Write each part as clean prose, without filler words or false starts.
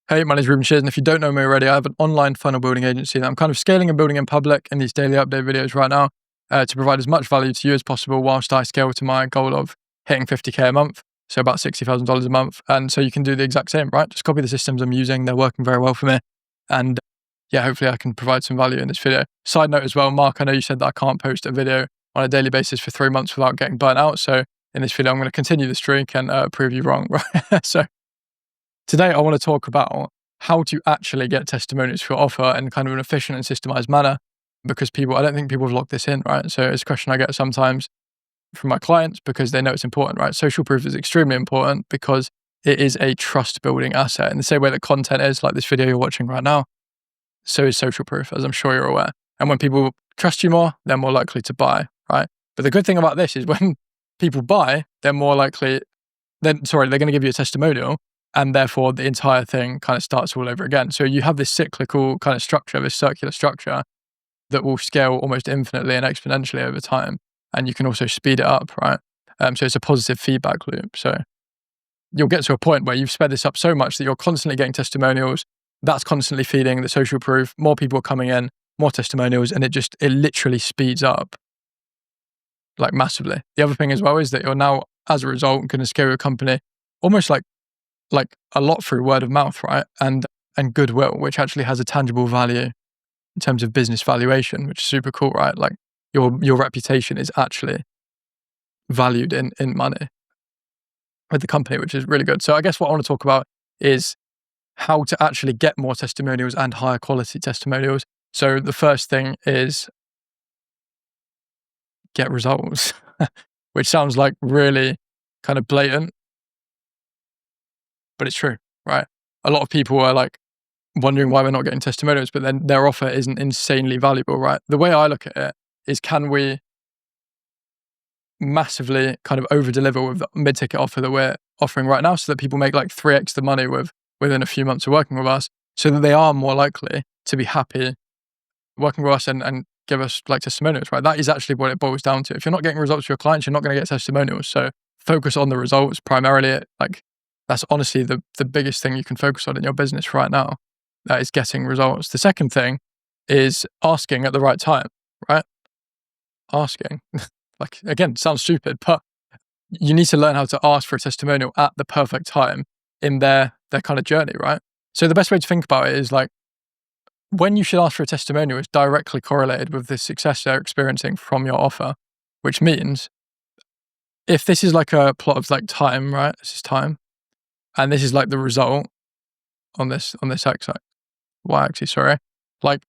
Hey, my name is Reuben Shears, and if you don't know me already, I have an online funnel building agency that I'm kind of scaling and building in public in these daily update videos right now to provide as much value to you as possible whilst I scale to my goal of hitting 50K a month, so about $60,000 a month. And so you can do the exact same, right? Just copy the systems I'm using. They're working very well for me. And yeah, hopefully I can provide some value in this video. Side note as well, Mark, I know you said that I can't post a video on a daily basis for 3 months without getting burnt out. So in this video, I'm going to continue the streak and prove you wrong, right? So today, I want to talk about how to actually get testimonials for your offer in kind of an efficient and systemized manner, because I don't think people have locked this in, right? So it's a question I get sometimes from my clients because they know it's important, right? Social proof is extremely important because it is a trust building asset. In the same way that content is, like this video you're watching right now, so is social proof, as I'm sure you're aware. And when people trust you more, they're more likely to buy, right? But the good thing about this is when people buy, they're going to give you a testimonial, and therefore the entire thing kind of starts all over again. So you have this cyclical kind of structure, this circular structure that will scale almost infinitely and exponentially over time. And you can also speed it up, right? So it's a positive feedback loop. So you'll get to a point where you've sped this up so much that you're constantly getting testimonials. That's constantly feeding the social proof. More people are coming in, more testimonials, and it literally speeds up like massively. The other thing as well is that you're now, as a result, going to scale your company almost like a lot through word of mouth, right? And goodwill, which actually has a tangible value in terms of business valuation, which is super cool, right? Like your reputation is actually valued in money with the company, which is really good. So I guess what I want to talk about is how to actually get more testimonials and higher quality testimonials. So the first thing is get results, which sounds like really kind of blatant, but it's true, right? A lot of people are like wondering why we're not getting testimonials, but then their offer isn't insanely valuable, right? The way I look at it is, can we massively kind of over deliver with the mid-ticket offer that we're offering right now so that people make like 3x the money within a few months of working with us, so that they are more likely to be happy working with us and give us like testimonials, right? That is actually what it boils down to. If you're not getting results for your clients, you're not going to get testimonials. So focus on the results primarily. Like that's honestly the biggest thing you can focus on in your business right now. That is getting results. The second thing is asking at the right time, right? Asking, like, again, sounds stupid, but you need to learn how to ask for a testimonial at the perfect time in their kind of journey, right? So the best way to think about it is like, when you should ask for a testimonial is directly correlated with the success they're experiencing from your offer, which means if this is like a plot of like time, right? This is time, and this is like the result on this y-axis, sorry. Like,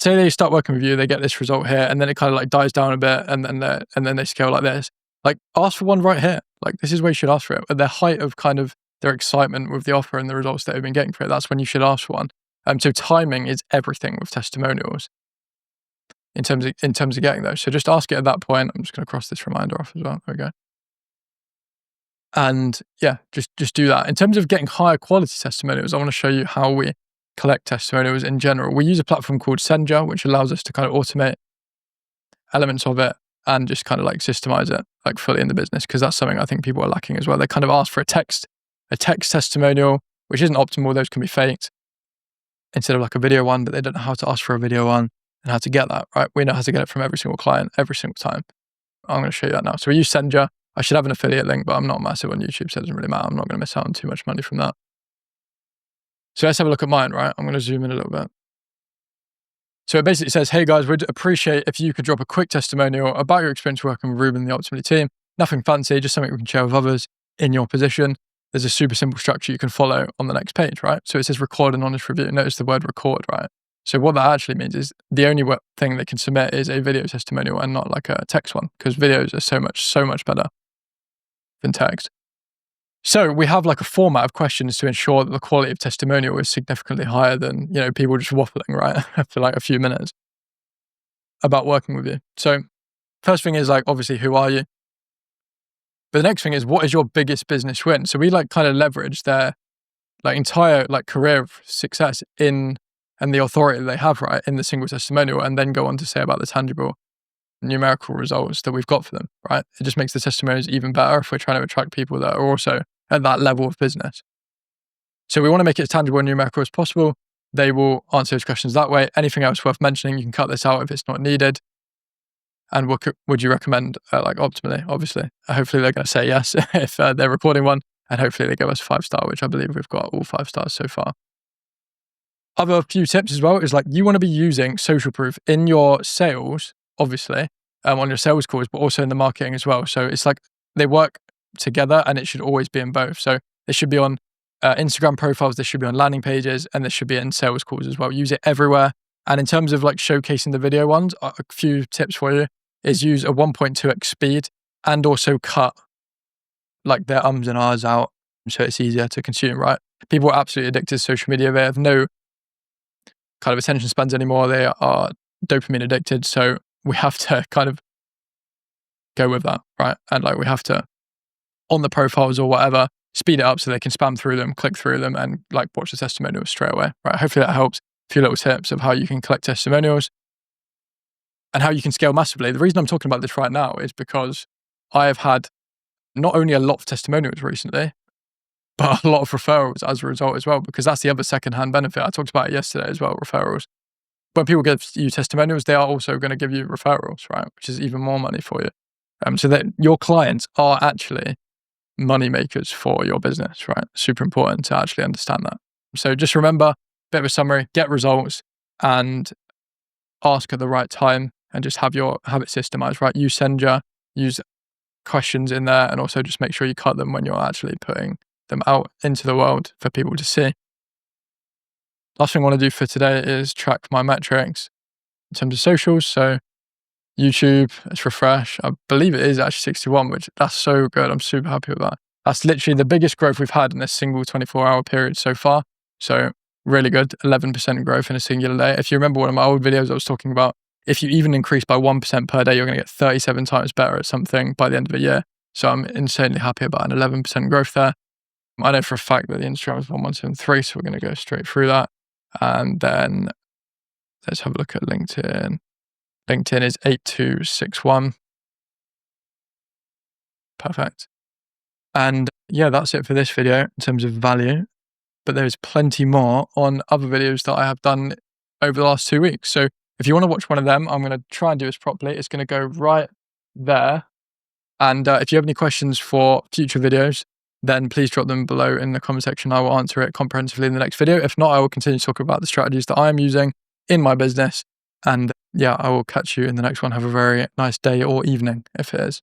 say they start working with you, they get this result here, and then it kind of like dies down a bit, and then they scale like this. Like, ask for one right here. Like, this is where you should ask for it. At the height of kind of their excitement with the offer and the results that they've been getting for it, that's when you should ask for one. So timing is everything with testimonials in terms of getting those. So just ask it at that point. I'm just going to cross this reminder off as well. There we go. And yeah, just do that. In terms of getting higher quality testimonials, I want to show you how we collect testimonials in general. We use a platform called Senja, which allows us to kind of automate elements of it and just kind of like systemize it like fully in the business, because that's something I think people are lacking as well. They kind of ask for a text testimonial, which isn't optimal. Those can be faked instead of like a video one, but they don't know how to ask for a video one and how to get that, right? We know how to get it from every single client, every single time. I'm going to show you that now. So we use Senja. I should have an affiliate link, but I'm not massive on YouTube, so it doesn't really matter. I'm not going to miss out on too much money from that. So let's have a look at mine, right? I'm going to zoom in a little bit. So it basically says, hey guys, we'd appreciate if you could drop a quick testimonial about your experience working with Reuben and the Optimally team. Nothing fancy, just something we can share with others in your position. There's a super simple structure you can follow on the next page, right? So it says record an honest review. Notice the word record, right? So what that actually means is the only thing they can submit is a video testimonial and not like a text one, because videos are so much better than text. So we have like a format of questions to ensure that the quality of testimonial is significantly higher than, people just waffling, right? For like a few minutes about working with you. So first thing is like, obviously, who are you? But the next thing is, what is your biggest business win? So we like kind of leverage their like entire like career of success and the authority that they have, right, in the single testimonial, and then go on to say about the tangible numerical results that we've got for them, right? It just makes the testimonials even better if we're trying to attract people that are also at that level of business. So we want to make it as tangible and numerical as possible. They will answer those questions that way. Anything else worth mentioning, you can cut this out if it's not needed. And what would you recommend, like optimally, obviously? Hopefully they're going to say yes if they're recording one, and hopefully they give us a 5-star, which I believe we've got all 5 stars so far. Other few tips as well is like you want to be using social proof in your sales, obviously, on your sales calls, but also in the marketing as well. So it's like they work together, and it should always be in both. So it should be on Instagram profiles, this should be on landing pages, and this should be in sales calls as well. Use it everywhere. And in terms of like showcasing the video ones, a few tips for you is use a 1.2x speed, and also cut like their ums and ahs out so it's easier to consume, right? People are absolutely addicted to social media. They have no kind of attention spans anymore. They are dopamine addicted. So we have to kind of go with that, right? And like we have to, on the profiles or whatever, speed it up so they can spam through them, click through them, and like watch the testimonials straight away, right? Hopefully that helps. A few little tips of how you can collect testimonials and how you can scale massively. The reason I'm talking about this right now is because I have had not only a lot of testimonials recently, but a lot of referrals as a result as well, because that's the other secondhand benefit. I talked about it yesterday as well, referrals. When people give you testimonials, they are also going to give you referrals, right? Which is even more money for you. So that your clients are actually money makers for your business, right? Super important to actually understand that. So just remember, bit of a summary, get results and ask at the right time, and just have it systemized, right? Use questions in there, and also just make sure you cut them when you're actually putting them out into the world for people to see. Last thing I want to do for today is track my metrics in terms of socials. So YouTube, let's refresh. I believe it is actually 61, which that's so good. I'm super happy with that. That's literally the biggest growth we've had in this single 24-hour period so far. So really good, 11% growth in a singular day. If you remember one of my old videos, I was talking about if you even increase by 1% per day, you're going to get 37 times better at something by the end of a year. So I'm insanely happy about an 11% growth there. I know for a fact that the Instagram is 1173, so we're going to go straight through that. And then let's have a look at LinkedIn. LinkedIn is 8261. Perfect. And yeah, that's it for this video in terms of value. But there's plenty more on other videos that I have done over the last 2 weeks. So if you want to watch one of them, I'm going to try and do this properly. It's going to go right there. And if you have any questions for future videos, then please drop them below in the comment section. I will answer it comprehensively in the next video. If not, I will continue to talk about the strategies that I am using in my business. And yeah, I will catch you in the next one. Have a very nice day or evening if it is.